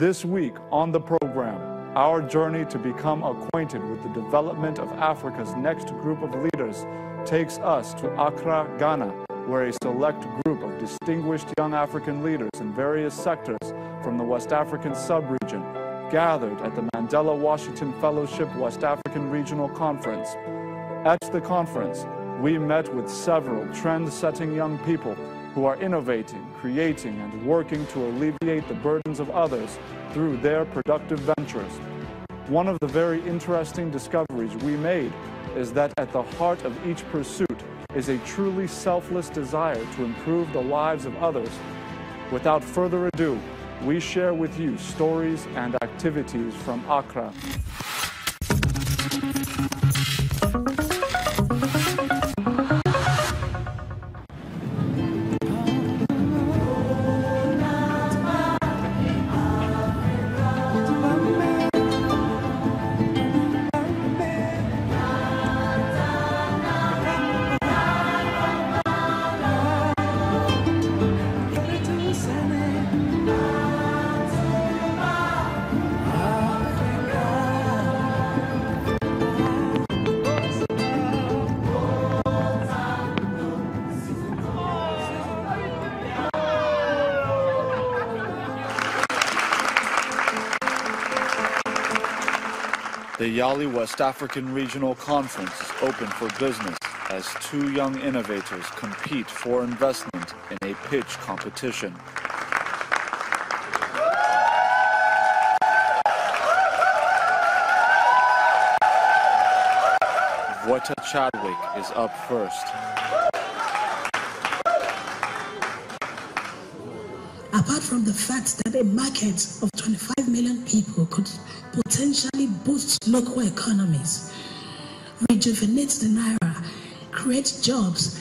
This week on the program, our journey to become acquainted with the development of Africa's next group of leaders takes us to Accra, Ghana, where a select group of distinguished young African leaders in various sectors from the West African sub-region gathered at the Mandela Washington Fellowship West African Regional Conference. At the conference, we met with several trend-setting young people who are innovating, creating, and working to alleviate the burdens of others through their productive ventures. One of the very interesting discoveries we made is that at the heart of each pursuit is a truly selfless desire to improve the lives of others. Without further ado, we share with you stories and activities from Accra. The YALI West African Regional Conference is open for business as two young innovators compete for investment in a pitch competition. Vweta Chadwick is up first. Apart from the fact that a market of 25 million people could potentially boost local economies, rejuvenate the Naira, create jobs,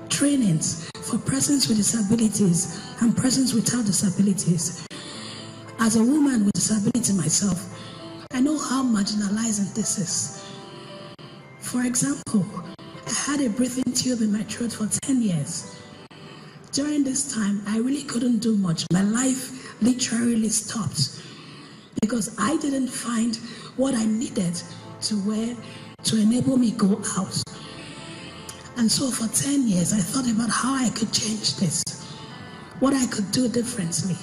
trainings for persons with disabilities and persons without disabilities. As a woman with disability myself, I know how marginalizing this is. For example, I had a breathing tube in my throat for 10 years. During this time, I really couldn't do much. My life literally stopped because I didn't find what I needed to wear to enable me go out. And so for 10 years, I thought about how I could change this, what I could do differently.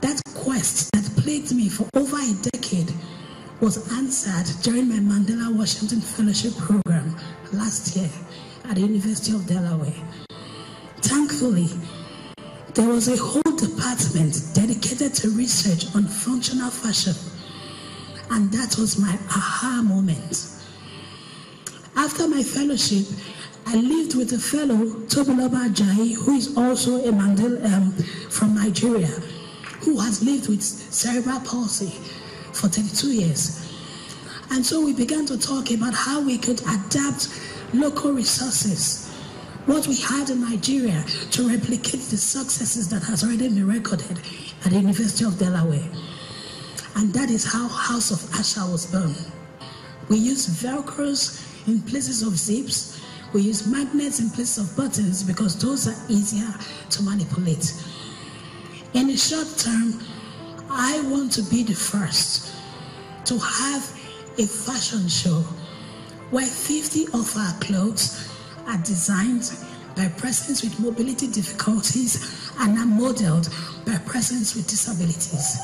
That quest that plagued me for over a decade was answered during my Mandela Washington Fellowship program last year at the University of Delaware. Thankfully, there was a whole department dedicated to research on functional fashion, and that was my aha moment. After my fellowship, I lived with a fellow, Tobiloba Ajayi, who is also a Mandela from Nigeria, who has lived with cerebral palsy for 32 years. And so we began to talk about how we could adapt local resources, what we had in Nigeria, to replicate the successes that has already been recorded at the University of Delaware. And that is how House of Asha was born. We use Velcros in places of zips. We use magnets in places of buttons because those are easier to manipulate. In the short term, I want to be the first to have a fashion show where 50 of our clothes are designed by persons with mobility difficulties and are modeled by persons with disabilities.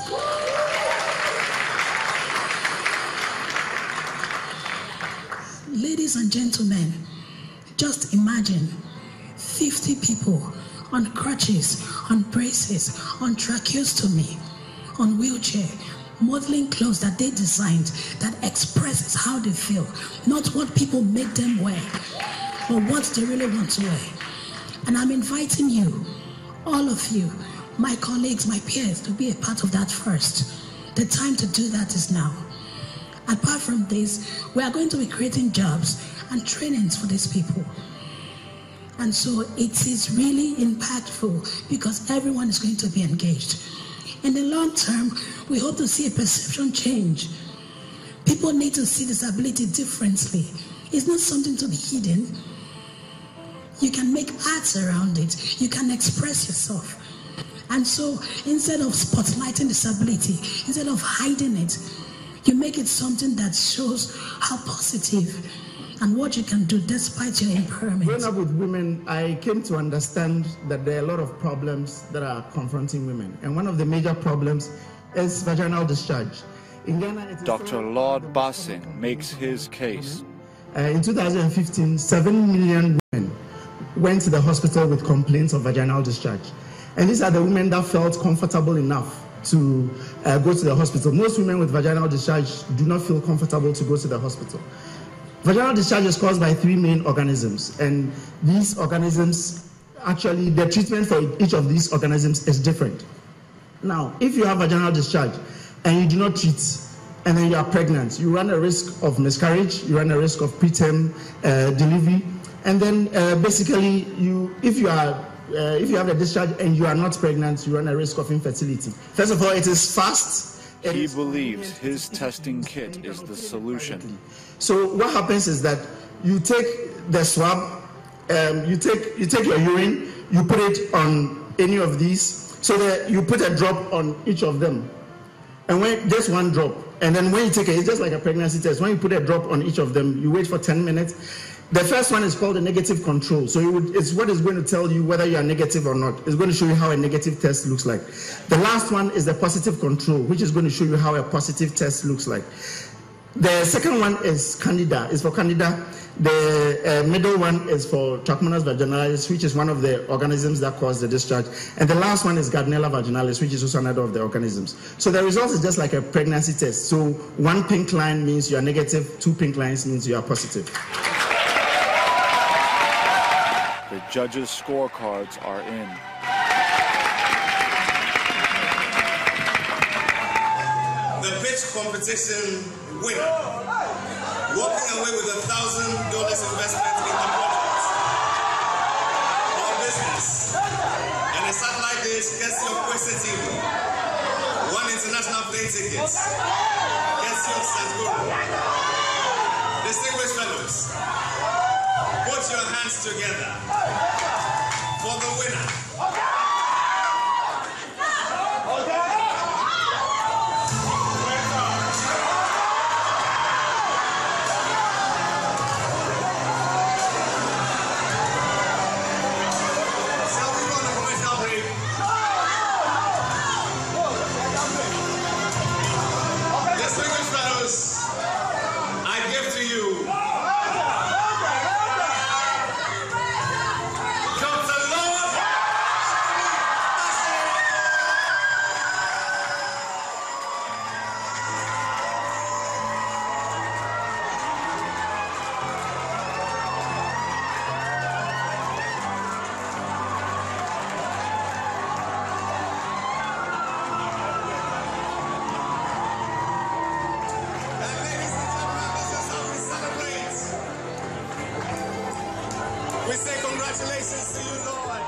Ladies and gentlemen, just imagine 50 people on crutches, on braces, on tracheostomy, on wheelchair, modeling clothes that they designed that expresses how they feel, not what people make them wear, but what they really want to wear. And I'm inviting you, all of you, my colleagues, my peers, to be a part of that first. The time to do that is now. Apart from this, we are going to be creating jobs and trainings for these people. And so it is really impactful because everyone is going to be engaged. In the long term, we hope to see a perception change. People need to see disability differently. It's not something to be hidden. You can make arts around it. You can express yourself. And so instead of spotlighting disability, instead of hiding it, you make it something that shows how positive and what you can do despite your impairment. Growing up with women, I came to understand that there are a lot of problems that are confronting women. And one of the major problems is vaginal discharge. In Ghana, Dr. Lord Bassing makes his case. In 2015, 7 million women went to the hospital with complaints of vaginal discharge. And these are the women that felt comfortable enough to go to the hospital. Most women with vaginal discharge do not feel comfortable to go to the hospital. Vaginal discharge is caused by 3 main organisms, and these organisms, actually, the treatment for each of these organisms is different. Now, if you have vaginal discharge and you do not treat, and then you are pregnant, you run a risk of miscarriage, you run a risk of preterm delivery, and then basically, if you have a discharge and you are not pregnant, you run a risk of infertility. First of all, it is fast. He believes his testing kit is the solution. So what happens is that you take the swab, you take your urine, you put it on any of these, so that you put a drop on each of them, and when just one drop, and then when you take it, it's just like a pregnancy test. When you put a drop on each of them, you wait for 10 minutes. The first one is called a negative control. So it's what is going to tell you whether you are negative or not. It's going to show you how a negative test looks like. The last one is the positive control, which is going to show you how a positive test looks like. The second one is Candida. It's for Candida. The middle one is for Trichomonas vaginalis, which is one of the organisms that cause the discharge. And the last one is Gardnerella vaginalis, which is also another of the organisms. So the result is just like a pregnancy test. So 1 pink line means you are negative, 2 pink lines means you are positive. The judges' scorecards are in. The pitch competition winner, walking away with $1,000 investment in the project or business, and a satellite dish gets your Kwese TV, 1 international plane ticket, gets your Sadhguru. Distinguished fellows, put your hands together for the winner. We say congratulations to you, Lord.